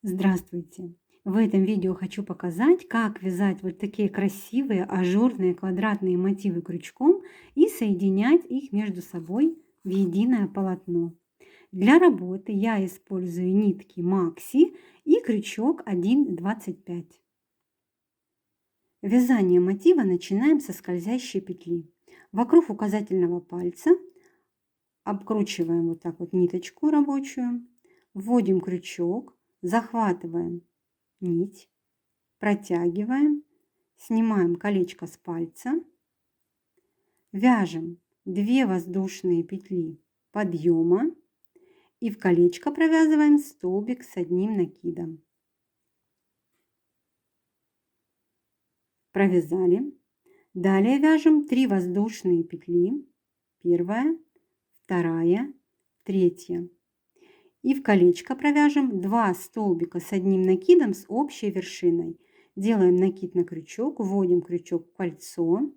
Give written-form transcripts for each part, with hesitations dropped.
Здравствуйте! В этом видео хочу показать, как вязать вот такие красивые ажурные квадратные мотивы крючком и соединять их между собой в единое полотно. Для работы я использую нитки Maxi и крючок 1,25. Вязание мотива начинаем со скользящей петли. Вокруг указательного пальца обкручиваем вот так вот ниточку рабочую, вводим крючок, захватываем нить, протягиваем, снимаем колечко с пальца, вяжем 2 воздушные петли подъема и в колечко провязываем столбик с одним накидом. Провязали. Далее вяжем 3 воздушные петли, первая, вторая, третья. И в колечко провяжем 2 столбика с одним накидом с общей вершиной. Делаем накид на крючок, вводим крючок в кольцо,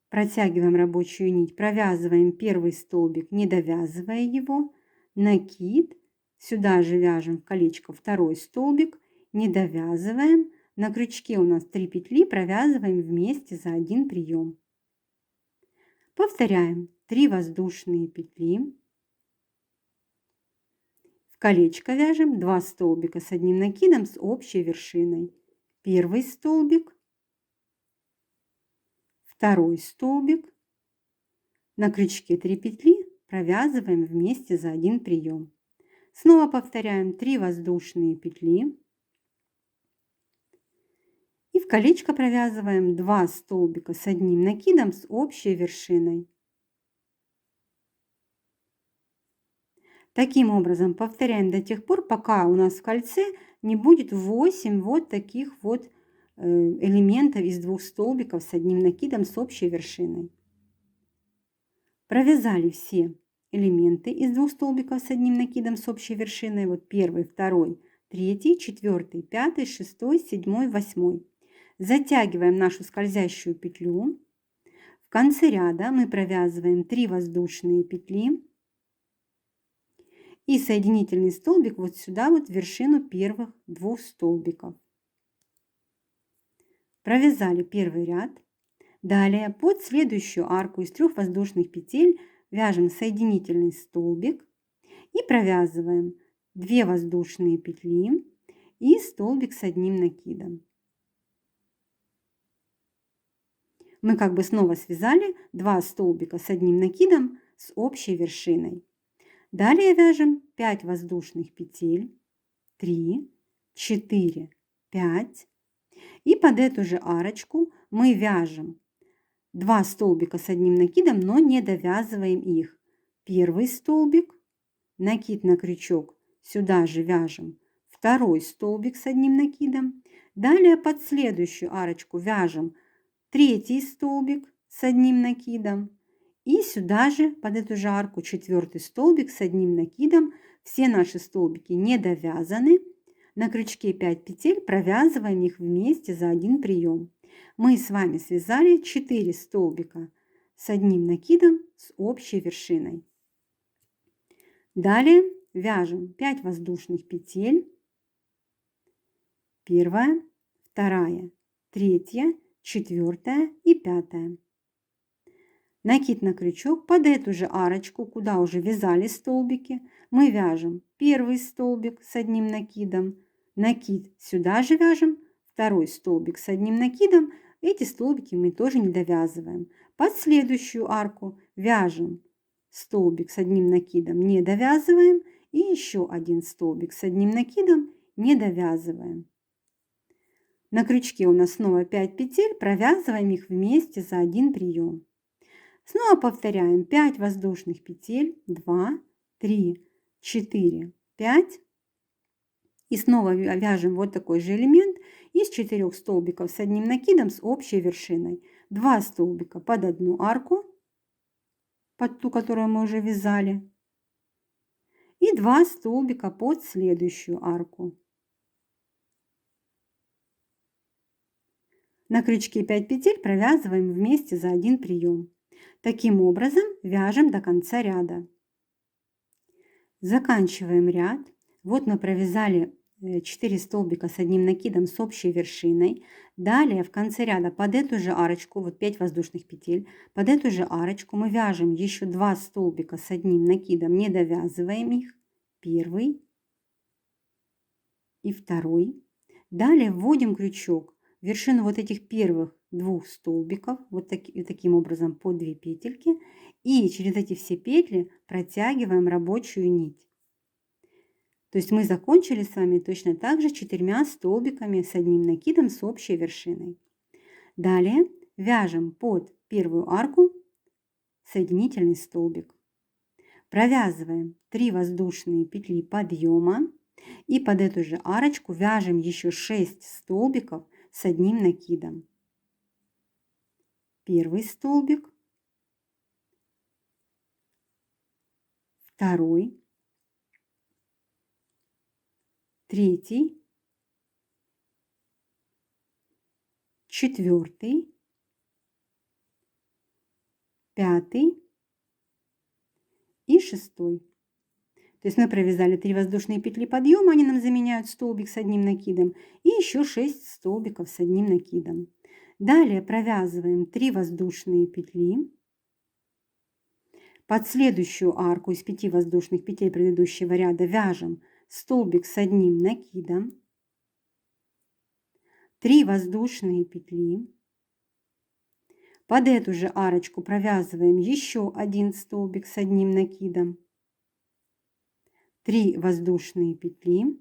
протягиваем рабочую нить, провязываем первый столбик, не довязывая его, накид, сюда же вяжем в колечко второй столбик, не довязываем, на крючке у нас 3 петли, провязываем вместе за один прием. Повторяем 3 воздушные петли. В колечко вяжем 2 столбика с одним накидом с общей вершиной. Первый столбик, второй столбик, на крючке 3 петли, провязываем вместе за один прием. Снова повторяем 3 воздушные петли и в колечко провязываем 2 столбика с одним накидом с общей вершиной. Таким образом повторяем до тех пор, пока у нас в кольце не будет 8 вот таких вот элементов из 2 столбиков с одним накидом с общей вершиной. Провязали все элементы из 2 столбиков с одним накидом с общей вершиной. Вот первый, второй, третий, четвертый, пятый, шестой, седьмой, восьмой. Затягиваем нашу скользящую петлю. В конце ряда мы провязываем 3 воздушные петли и соединительный столбик вот сюда, вот в вершину первых 2 столбиков. Провязали первый ряд. Далее под следующую арку из 3 воздушных петель вяжем соединительный столбик и провязываем 2 воздушные петли и столбик с одним накидом. Мы как бы снова связали 2 столбика с одним накидом с общей вершиной. Далее вяжем 5 воздушных петель, 3, 4, 5. И под эту же арочку мы вяжем 2 столбика с одним накидом, но не довязываем их. Первый столбик, накид на крючок, сюда же вяжем второй столбик с одним накидом. Далее под следующую арочку вяжем третий столбик с одним накидом. И сюда же под эту же арку четвертый столбик с одним накидом. Все наши столбики не довязаны. На крючке 5 петель, провязываем их вместе за один прием. Мы с вами связали 4 столбика с одним накидом с общей вершиной. Далее вяжем 5 воздушных петель. Первая, вторая, третья, четвертая и пятая. Накид на крючок под эту же арочку, куда уже вязали столбики, мы вяжем первый столбик с одним накидом, накид сюда же вяжем, второй столбик с одним накидом, эти столбики мы тоже не довязываем. Под следующую арку вяжем столбик с одним накидом, не довязываем, и еще один столбик с одним накидом, не довязываем. На крючке у нас снова 5 петель, провязываем их вместе за один прием. Снова повторяем 5 воздушных петель, 2, 3, 4, 5. И снова вяжем вот такой же элемент из 4 столбиков с одним накидом с общей вершиной. 2 столбика под одну арку, под ту, которую мы уже вязали. И 2 столбика под следующую арку. На крючке 5 петель провязываем вместе за один прием. Таким образом вяжем до конца ряда. Заканчиваем ряд. Вот мы провязали 4 столбика с одним накидом с общей вершиной. Далее в конце ряда под эту же арочку, вот 5 воздушных петель, под эту же арочку мы вяжем еще 2 столбика с одним накидом, не довязываем их. Первый и второй. Далее вводим крючок в вершину вот этих первых 2 столбиков, вот таким образом по 2 петельки, и через эти все петли протягиваем рабочую нить. То есть мы закончили с вами точно так же 4 столбиками с одним накидом с общей вершиной. Далее вяжем под первую арку соединительный столбик. Провязываем 3 воздушные петли подъема и под эту же арочку вяжем еще 6 столбиков с одним накидом. Первый столбик, второй, третий, четвертый, пятый и шестой. То есть мы провязали 3 воздушные петли подъема, они нам заменяют столбик с одним накидом, и еще 6 столбиков с одним накидом. Далее провязываем 3 воздушные петли. Под следующую арку из 5 воздушных петель предыдущего ряда вяжем столбик с одним накидом, 3 воздушные петли. Под эту же арочку провязываем еще 1 столбик с одним накидом, 3 воздушные петли.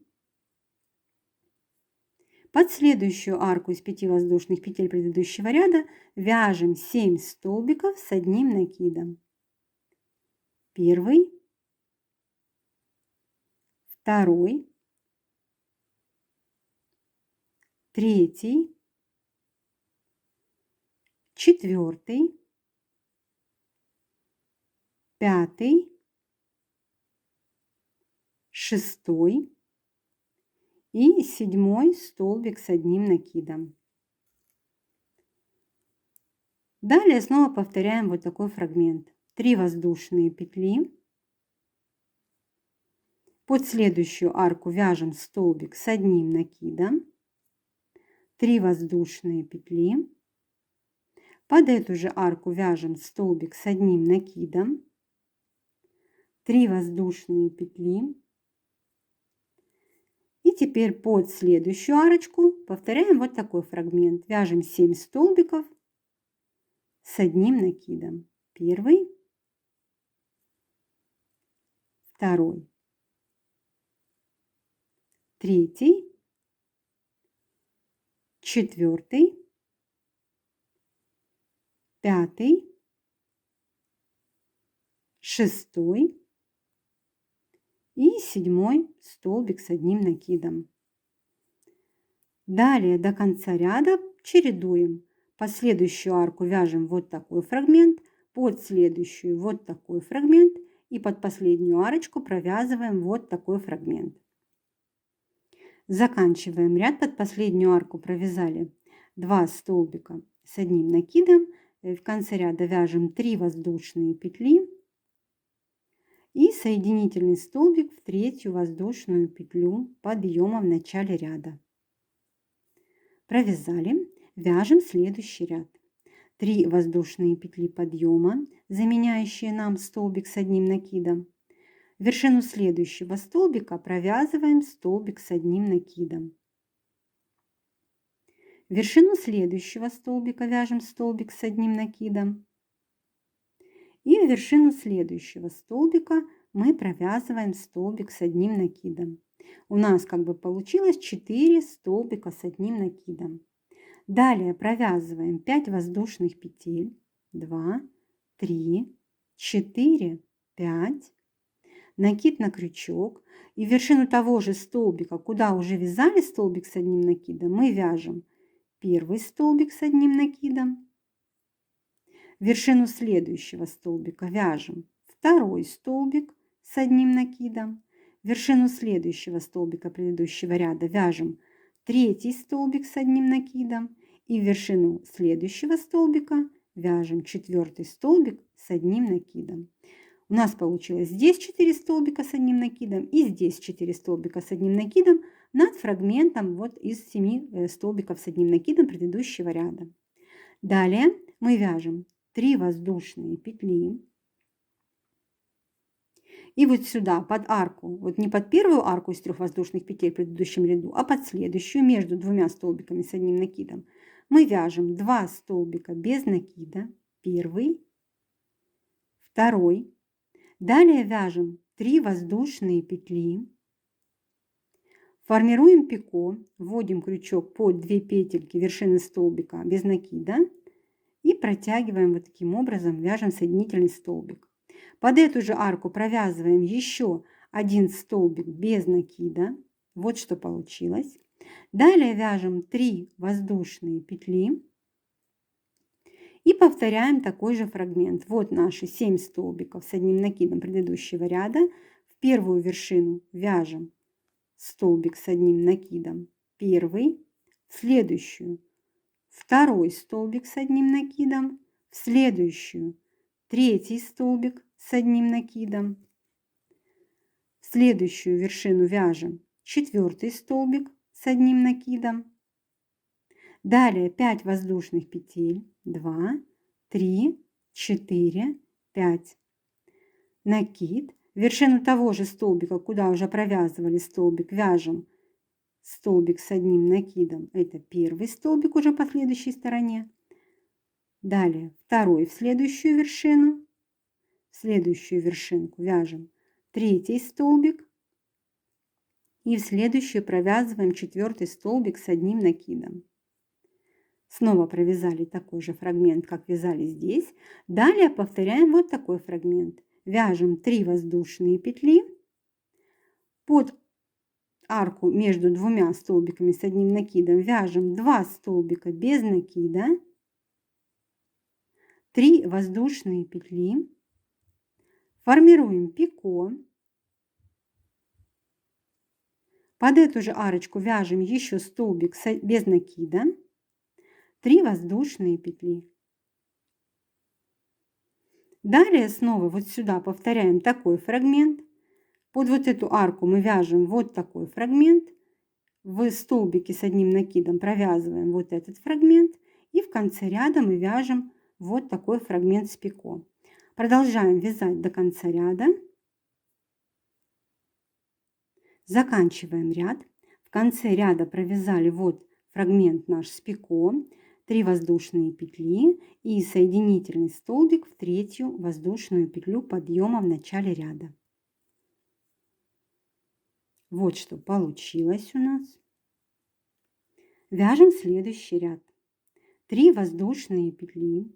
Под следующую арку из 5 воздушных петель предыдущего ряда вяжем 7 столбиков с одним накидом. Первый, второй, третий, четвертый, пятый, шестой и 7 столбик с одним накидом. Далее снова повторяем вот такой фрагмент. 3 воздушные петли. Под следующую арку вяжем столбик с одним накидом, 3 воздушные петли. Под эту же арку вяжем столбик с одним накидом, 3 воздушные петли. И теперь под следующую арочку повторяем вот такой фрагмент. Вяжем 7 столбиков с одним накидом. Первый, второй, третий, четвертый, пятый, шестой и 7 столбик с одним накидом. Далее до конца ряда чередуем. Под следующую арку вяжем вот такой фрагмент, под следующую вот такой фрагмент и под последнюю арочку провязываем вот такой фрагмент. Заканчиваем ряд. Под последнюю арку провязали 2 столбика с одним накидом. В конце ряда вяжем 3 воздушные петли и соединительный столбик в третью воздушную петлю подъема в начале ряда. Провязали, вяжем следующий ряд. 3 воздушные петли подъема, заменяющие нам столбик с одним накидом. В вершину следующего столбика провязываем столбик с одним накидом. В вершину следующего столбика вяжем столбик с одним накидом. И в вершину следующего столбика мы провязываем столбик с одним накидом. У нас как бы получилось 4 столбика с одним накидом. Далее провязываем 5 воздушных петель. 2, 3, 4, 5. Накид на крючок. И в вершину того же столбика, куда уже вязали столбик с одним накидом, мы вяжем первый столбик с одним накидом. В вершину следующего столбика вяжем второй столбик с одним накидом. В вершину следующего столбика предыдущего ряда вяжем третий столбик с одним накидом. И в вершину следующего столбика вяжем четвертый столбик с одним накидом. У нас получилось здесь 4 столбика с одним накидом и здесь 4 столбика с одним накидом. над фрагментом вот из 7 столбиков с одним накидом предыдущего ряда. Далее мы вяжем 3 воздушные петли. И вот сюда, под арку, вот не под первую арку из 3 воздушных петель в предыдущем ряду, а под следующую, между 2 столбиками с одним накидом, мы вяжем 2 столбика без накида, первый, второй. Далее вяжем 3 воздушные петли, формируем пико, вводим крючок под 2 петельки вершины столбика без накида и протягиваем вот таким образом, вяжем соединительный столбик. Под эту же арку провязываем еще 1 столбик без накида. Вот что получилось. Далее вяжем 3 воздушные петли и повторяем такой же фрагмент. Вот наши 7 столбиков с одним накидом предыдущего ряда. В первую вершину вяжем столбик с одним накидом, первый, в следующую второй столбик с одним накидом, в следующую третий столбик с одним накидом, в следующую вершину вяжем 4 столбик с одним накидом. Далее 5 воздушных петель, 2, 3, 4, 5. Накид, вершину того же столбика, куда уже провязывали столбик, вяжем столбик с одним накидом. Это первый столбик уже по следующей стороне. Далее второй в следующую вершину. В следующую вершинку вяжем третий столбик. И в следующую провязываем 4 столбик с одним накидом. Снова провязали такой же фрагмент, как вязали здесь. Далее повторяем вот такой фрагмент. Вяжем 3 воздушные петли. Под арку между 2 столбиками с одним накидом вяжем 2 столбика без накида. 3 воздушные петли. Формируем пико. Под эту же арочку вяжем еще столбик без накида. 3 воздушные петли. Далее снова вот сюда повторяем такой фрагмент. Под вот эту арку мы вяжем вот такой фрагмент. В столбике с одним накидом провязываем вот этот фрагмент. И в конце ряда мы вяжем вот такой фрагмент с пико. Продолжаем вязать до конца ряда. Заканчиваем ряд. В конце ряда провязали вот фрагмент наш с пико. 3 воздушные петли и соединительный столбик в 3-ю воздушную петлю подъема в начале ряда. Вот что получилось у нас. Вяжем следующий ряд. 3 воздушные петли.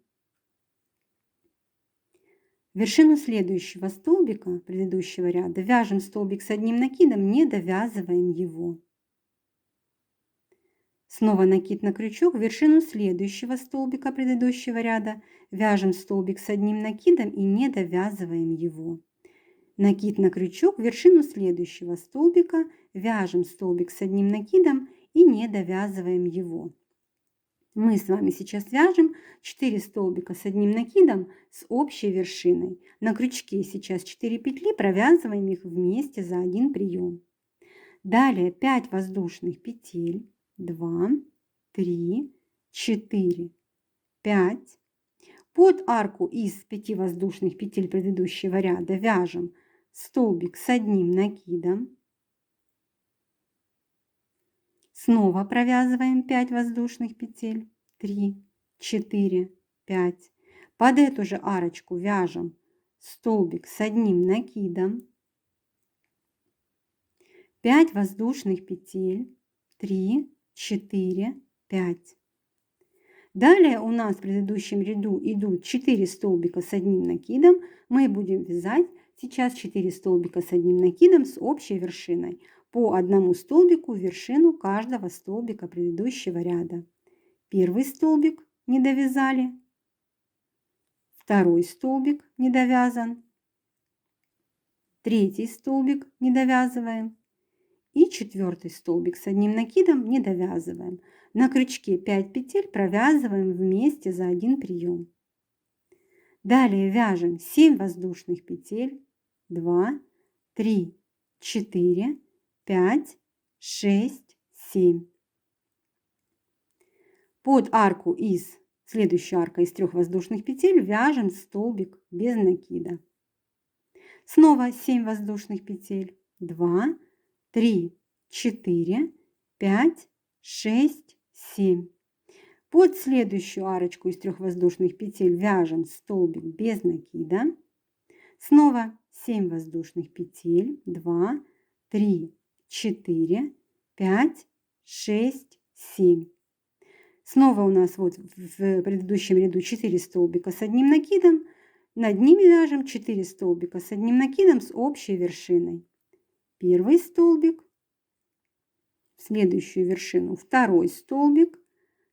В вершину следующего столбика предыдущего ряда вяжем столбик с одним накидом, не довязываем его. Снова накид на крючок, в вершину следующего столбика предыдущего ряда вяжем столбик с одним накидом и не довязываем его. Накид на крючок, в вершину следующего столбика вяжем столбик с одним накидом и не довязываем его. Мы с вами сейчас вяжем 4 столбика с одним накидом с общей вершиной. На крючке сейчас 4 петли, провязываем их вместе за один прием. Далее 5 воздушных петель. 2, 3, 4, 5. Под арку из 5 воздушных петель предыдущего ряда вяжем столбик с одним накидом. Снова провязываем 5 воздушных петель. 3, 4, 5. Под эту же арочку вяжем столбик с одним накидом. 5 воздушных петель. 3, 4, 5. Далее у нас в предыдущем ряду идут 4 столбика с одним накидом. Мы будем вязать сейчас 4 столбика с одним накидом с общей вершиной. По одному столбику в вершину каждого столбика предыдущего ряда. Первый столбик не довязали. Второй столбик не довязан. Третий столбик не довязываем. И 4 столбик с одним накидом не довязываем. На крючке 5 петель провязываем вместе за один прием. Далее вяжем 7 воздушных петель. 2, 3, 4, 5. 6, 7. Под арку из следующую арку из 3 воздушных петель вяжем столбик без накида. Снова 7 воздушных петель. 2, 3, 4, 5, 6, 7. Под следующую арочку из 3 воздушных петель вяжем столбик без накида. Снова 7 воздушных петель. 2, 3, 4, 5, 6, 7. Снова у нас вот в предыдущем ряду 4 столбика с одним накидом. Над ними вяжем 4 столбика с одним накидом с общей вершиной. Первый столбик, в следующую вершину второй столбик,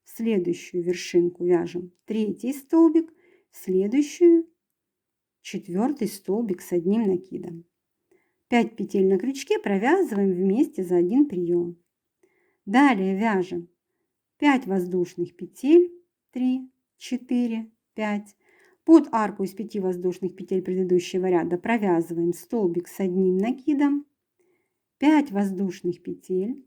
в следующую вершинку вяжем третий столбик, в следующую четвертый столбик с одним накидом. 5 петель на крючке провязываем вместе за один прием. Далее вяжем 5 воздушных петель, 3, 4, 5. Под арку из 5 воздушных петель предыдущего ряда провязываем столбик с одним накидом, 5 воздушных петель.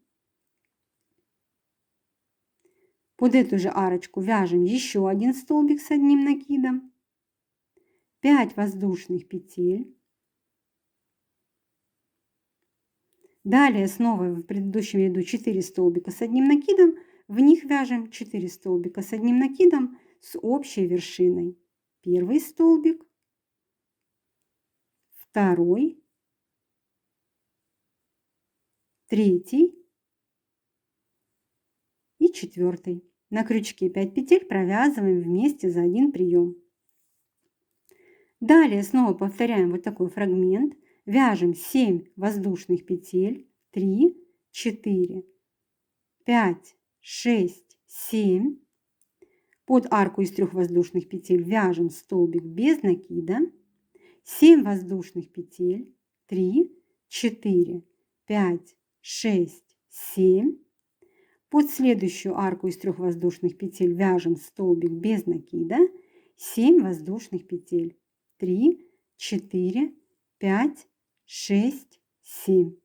Под эту же арочку вяжем еще один столбик с одним накидом, 5 воздушных петель. Далее снова в предыдущем ряду 4 столбика с одним накидом, в них вяжем 4 столбика с одним накидом с общей вершиной. Первый столбик, второй, третий и четвертый. На крючке 5 петель провязываем вместе за один прием. Далее снова повторяем вот такой фрагмент. Вяжем 7 воздушных петель, 3, 4, 5, 6, 7. Под арку из 3 воздушных петель вяжем столбик без накида, 7 воздушных петель, 3, 4, 5, 6, 7. Под следующую арку из 3 воздушных петель вяжем столбик без накида, 7 воздушных петель, 3, 4, 5, 6, 7.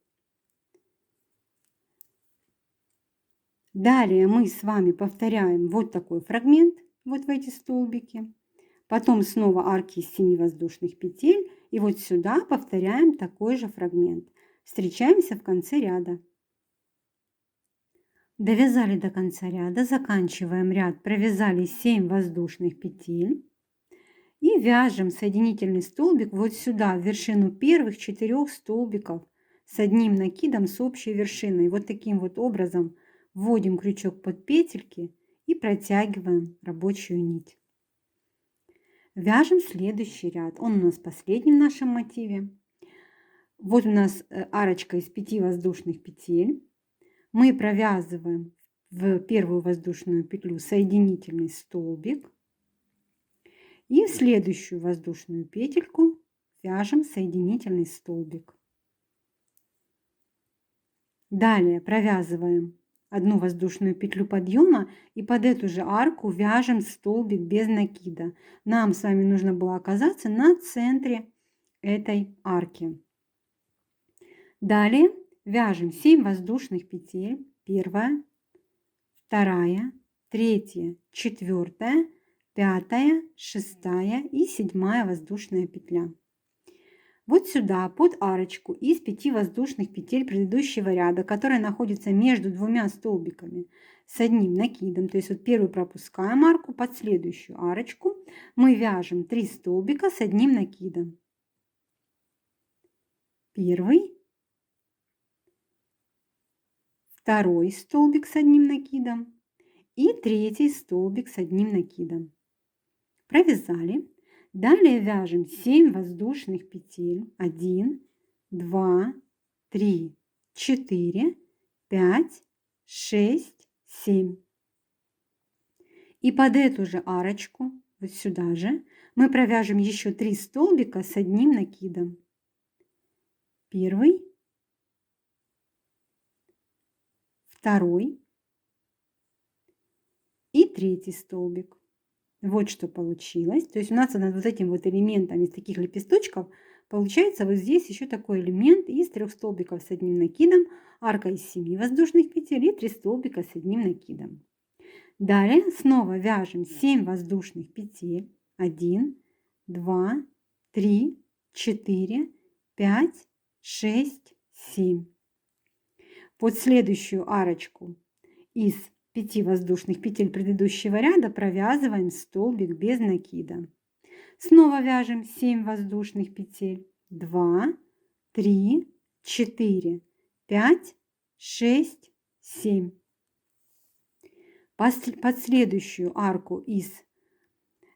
Далее мы с вами повторяем вот такой фрагмент, вот в эти столбики. Потом снова арки из 7 воздушных петель. И вот сюда повторяем такой же фрагмент. Встречаемся в конце ряда. Довязали до конца ряда, заканчиваем ряд, провязали 7 воздушных петель. И вяжем соединительный столбик вот сюда, в вершину первых 4 столбиков с одним накидом с общей вершиной. Вот таким вот образом вводим крючок под петельки и протягиваем рабочую нить. Вяжем следующий ряд. Он у нас последний в нашем мотиве. Вот у нас арочка из 5 воздушных петель. Мы провязываем в первую воздушную петлю соединительный столбик. И в следующую воздушную петельку вяжем соединительный столбик. Далее провязываем одну воздушную петлю подъема и под эту же арку вяжем столбик без накида. Нам с вами нужно было оказаться на центре этой арки. Далее вяжем 7 воздушных петель. Первая, вторая, третья, четвертая, пятая, шестая и седьмая воздушная петля. Вот сюда под арочку из 5 воздушных петель предыдущего ряда, которая находится между двумя столбиками с одним накидом, то есть вот первую пропускаем арку, под следующую арочку мы вяжем 3 столбика с одним накидом. Первый, второй столбик с одним накидом и третий столбик с одним накидом. Провязали. Далее вяжем 7 воздушных петель. 1, 2, 3, 4, 5, 6, 7. И под эту же арочку, вот сюда же, мы провяжем еще 3 столбика с одним накидом. Первый, второй и третий столбик. Вот что получилось. То есть у нас над вот этим вот элементом из таких лепесточков Получается вот здесь еще такой элемент из 3 столбиков с одним накидом, арка из 7 воздушных петель и 3 столбика с одним накидом. Далее снова вяжем 7 воздушных петель. 1, 2, 3, 4, 5, 6, 7. Под следующую арочку из 5 воздушных петель предыдущего ряда провязываем столбик без накида. Снова вяжем 7 воздушных петель. 2, 3, 4, 5, 6, 7. Под следующую арку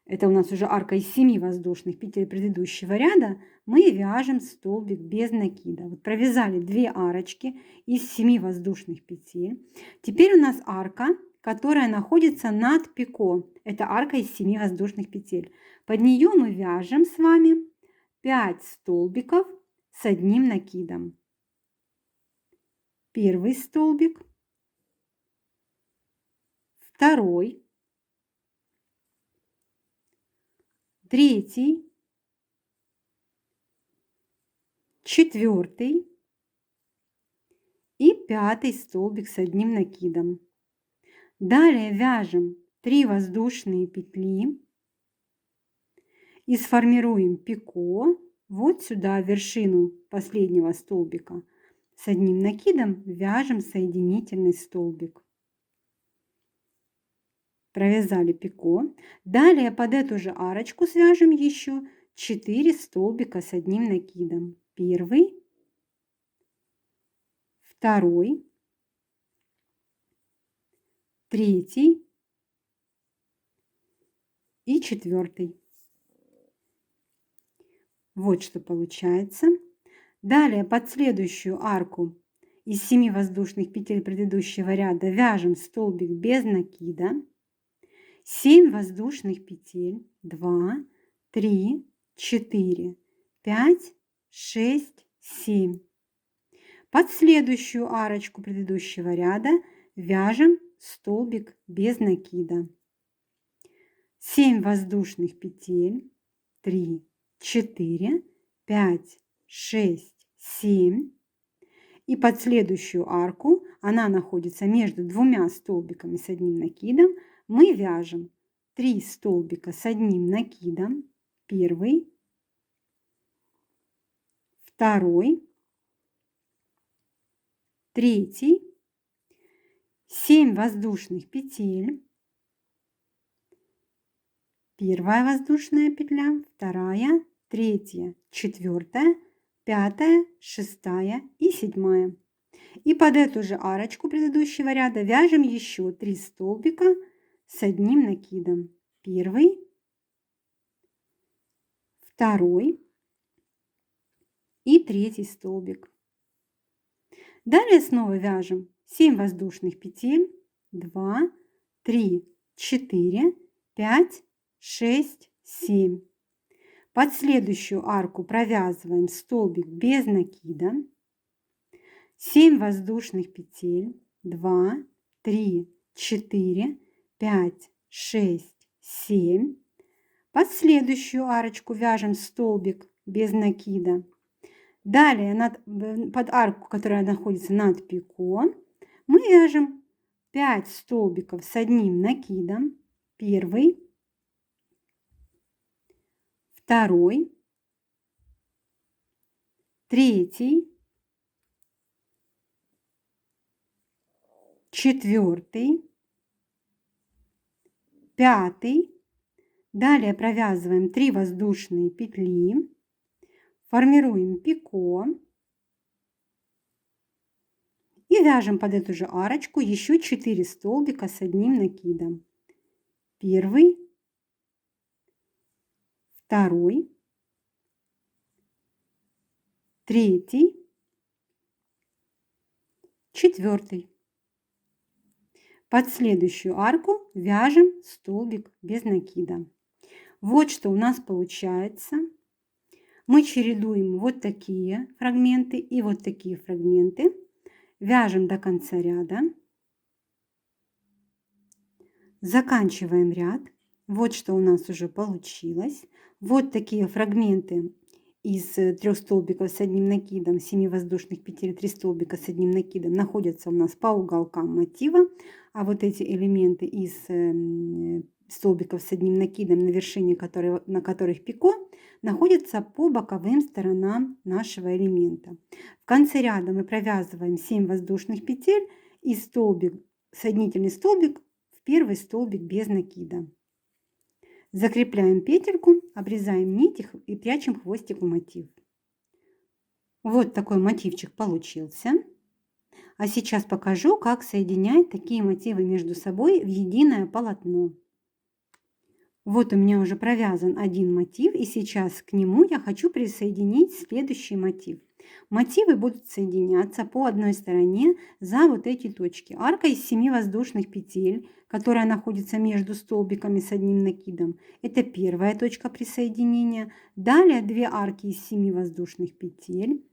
это у нас уже арка из 7 воздушных петель предыдущего ряда, мы вяжем столбик без накида. Вот провязали 2 арочки из 7 воздушных петель. Теперь у нас арка, которая находится над пико. Это арка из 7 воздушных петель. Под нее мы вяжем с вами 5 столбиков с одним накидом. Первый столбик, второй, третий, четвертый и 5 столбик с одним накидом. Далее вяжем 3 воздушные петли и сформируем пико вот сюда, в вершину последнего столбика. С одним накидом вяжем соединительный столбик. Провязали пико. Далее под эту же арочку свяжем еще 4 столбика с одним накидом. Первый, второй, третий и четвертый. Вот что получается. Далее под следующую арку из 7 воздушных петель предыдущего ряда вяжем столбик без накида. 7 воздушных петель. 2, 3, 4, 5, 6, 7. Под следующую арочку предыдущего ряда вяжем столбик без накида. 7 воздушных петель. 3, 4, 5, 6, 7. И под следующую арку, она находится между 2 столбиками с одним накидом, мы вяжем 3 столбика с одним накидом. Первый, второй, третий, 7 воздушных петель. Первая воздушная петля, вторая, третья, четвертая, 5, 6 и 7. И под эту же арочку предыдущего ряда вяжем еще 3 столбика с одним накидом. Первый, второй и третий столбик. Далее снова вяжем 7 воздушных петель. 2, 3, 4, 5, 6, 7. Под следующую арку провязываем столбик без накида. 7 воздушных петель. 2, 3, 4, 5, 6, 7. Под следующую арочку вяжем столбик без накида. Далее под арку, которая находится над пико, мы вяжем 5 столбиков с одним накидом. Первый, второй, третий, четвертый, 5. Далее провязываем 3 воздушные петли, формируем пико и вяжем под эту же арочку еще 4 столбика с одним накидом. Первый, второй, третий, четвертый. Под следующую арку вяжем столбик без накида. Вот что у нас получается. Мы чередуем вот такие фрагменты и вот такие фрагменты. Вяжем до конца ряда. Заканчиваем ряд. Вот что у нас уже получилось. Вот такие фрагменты из 3 столбиков с одним накидом, 7 воздушных петель, 3 столбика с одним накидом находятся у нас по уголкам мотива, а вот эти элементы из столбиков с одним накидом, на вершине на которых пико, находятся по боковым сторонам нашего элемента. В конце ряда мы провязываем 7 воздушных петель и соединительный столбик в первый столбик без накида. Закрепляем петельку, обрезаем нить и прячем хвостик в мотив. Вот такой мотивчик получился. А сейчас покажу, как соединять такие мотивы между собой в единое полотно. Вот у меня уже провязан один мотив, и сейчас к нему я хочу присоединить следующий мотив. Мотивы будут соединяться по одной стороне за вот эти точки. Арка из 7 воздушных петель, которая находится между столбиками с одним накидом. Это первая точка присоединения. Далее 2 арки из 7 воздушных петель.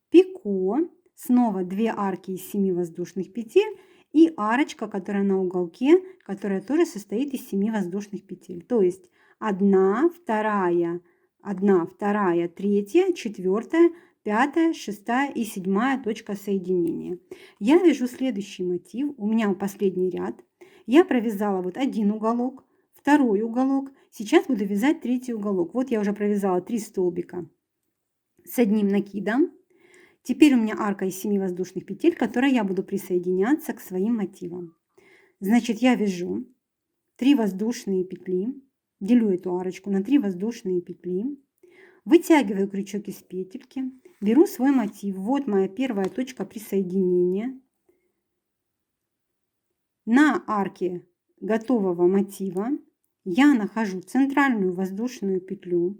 Пико. Снова 2 арки из 7 воздушных петель. И арочка, которая на уголке, которая тоже состоит из 7 воздушных петель. То есть 1, 2, 1, 2, 3, 4, 5, 6 и 7 точка соединения. Я вяжу следующий мотив. У меня последний ряд. Я провязала вот один уголок, второй уголок. Сейчас буду вязать третий уголок. Вот я уже провязала 3 столбика с одним накидом. Теперь у меня арка из 7 воздушных петель, к которой я буду присоединяться к своим мотивам. Значит, я вяжу 3 воздушные петли, делю эту арочку на 3 воздушные петли, вытягиваю крючок из петельки, беру свой мотив. Вот моя первая точка присоединения. На арке готового мотива я нахожу центральную воздушную петлю.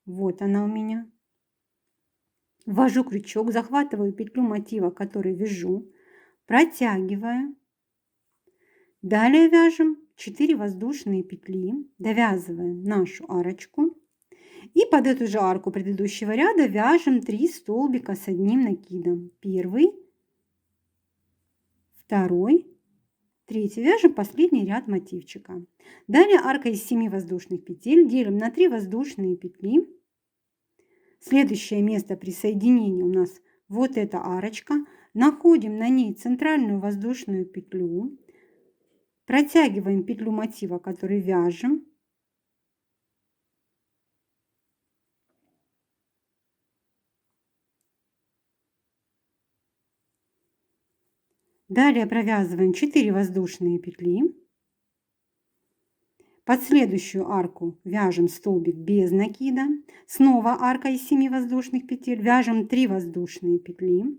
Вот она у меня. Ввожу крючок, захватываю петлю мотива, который вяжу, протягиваю. Далее вяжем 4 воздушные петли, довязываем нашу арочку. И под эту же арку предыдущего ряда вяжем 3 столбика с одним накидом. Первый, второй, третий. Вяжем последний ряд мотивчика. Далее арка из 7 воздушных петель делим на 3 воздушные петли. Следующее место присоединения у нас вот эта арочка. Находим на ней центральную воздушную петлю. Протягиваем петлю мотива, который вяжем. Далее провязываем 4 воздушные петли. Под следующую арку вяжем столбик без накида. Снова арка из 7 воздушных петель. Вяжем 3 воздушные петли.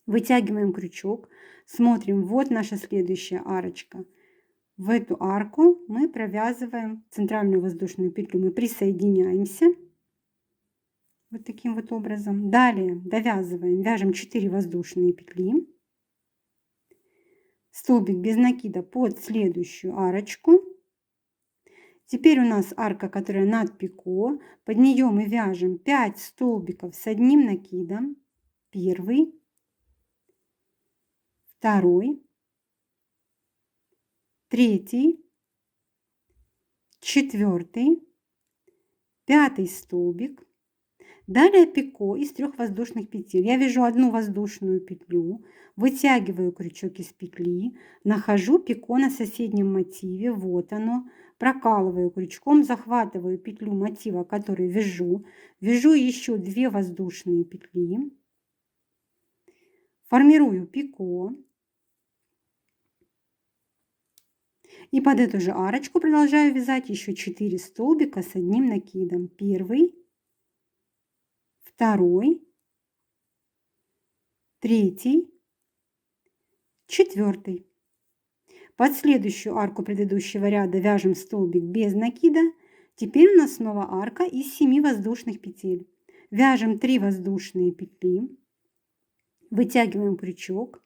Вытягиваем крючок. Смотрим, вот наша следующая арочка. В эту арку мы провязываем центральную воздушную петлю. Мы присоединяемся. Вот таким вот образом. Далее довязываем, вяжем 4 воздушные петли. Столбик без накида под следующую арочку. Теперь у нас арка, которая над пико. Под нее мы вяжем 5 столбиков с одним накидом. Первый, второй, третий, четвертый, пятый столбик. Далее пико из 3 воздушных петель. Я вяжу одну воздушную петлю, вытягиваю крючок из петли, нахожу пико на соседнем мотиве, вот оно, прокалываю крючком, захватываю петлю мотива, который вяжу, вяжу еще 2 воздушные петли, формирую пико и под эту же арочку продолжаю вязать еще 4 столбика с одним накидом. Первый, второй, третий, четвертый. Под следующую арку предыдущего ряда вяжем столбик без накида. Теперь у нас снова арка из 7 воздушных петель. Вяжем 3 воздушные петли, вытягиваем крючок.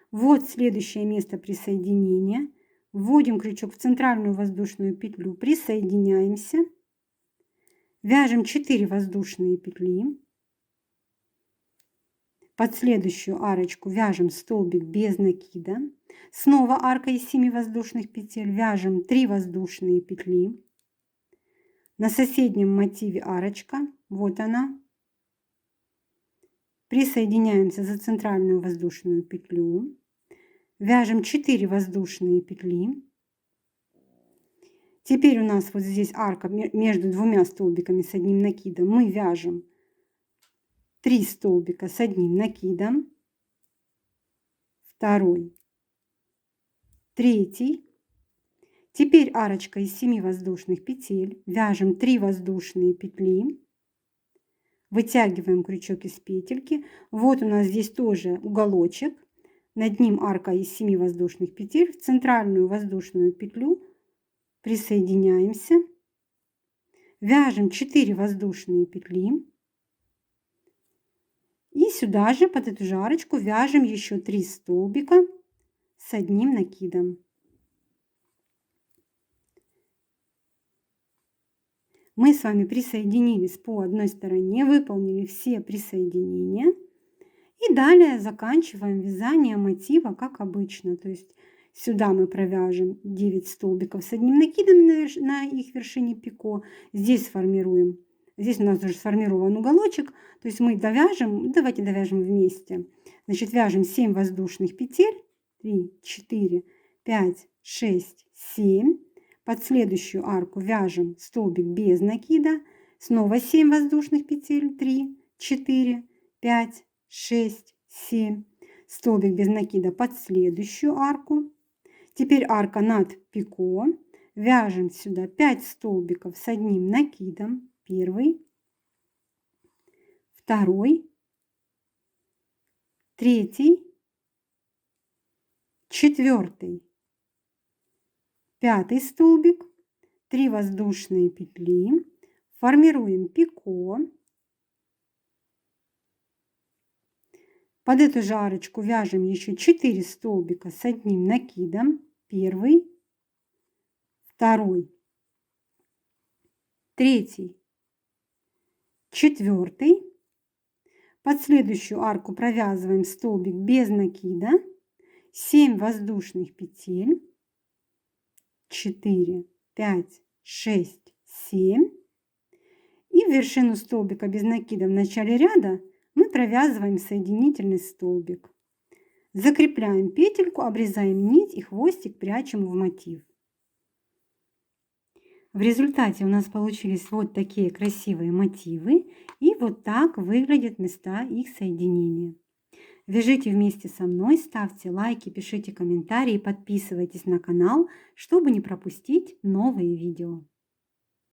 Вот следующее место присоединения. Вводим крючок в центральную воздушную петлю, присоединяемся. Вяжем 4 воздушные петли. Под следующую арочку вяжем столбик без накида. Снова арка из 7 воздушных петель. Вяжем 3 воздушные петли. На соседнем мотиве арочка, вот она. Присоединяемся за центральную воздушную петлю. Вяжем 4 воздушные петли. Теперь у нас вот здесь арка между двумя столбиками с одним накидом. Мы вяжем 3 столбика с одним накидом, второй, третий. Теперь арочка из 7 воздушных петель. Вяжем 3 воздушные петли. Вытягиваем крючок из петельки. Вот у нас здесь тоже уголочек. Над ним арка из 7 воздушных петель. В центральную воздушную петлю присоединяемся. Вяжем 4 воздушные петли. И сюда же, под эту же арочку, вяжем еще 3 столбика с одним накидом. Мы с вами присоединились по одной стороне, выполнили все присоединения. И далее заканчиваем вязание мотива, как обычно. То есть сюда мы провяжем 9 столбиков с одним накидом на их вершине пико. Здесь сформируем. Здесь у нас уже сформирован уголочек. То есть мы довяжем, давайте довяжем вместе. Значит, вяжем 7 воздушных петель. 3, 4, 5, 6, 7. Под следующую арку вяжем столбик без накида. Снова 7 воздушных петель. 3, 4, 5, 6, 7. Столбик без накида под следующую арку. Теперь арка над пико. Вяжем сюда 5 столбиков с одним накидом. Первый, второй, третий, четвертый, пятый столбик, 3 воздушные петли, формируем пико. Под эту же арочку вяжем еще 4 столбика с одним накидом. Первый, второй, третий, четвертый. Под следующую арку провязываем столбик без накида. 7 воздушных петель. 4, 5, 6, 7. И в вершину столбика без накида в начале ряда мы провязываем соединительный столбик. Закрепляем петельку, обрезаем нить и хвостик прячем в мотив. В результате у нас получились вот такие красивые мотивы, и вот так выглядят места их соединения. Вяжите вместе со мной, ставьте лайки, пишите комментарии, подписывайтесь на канал, чтобы не пропустить новые видео.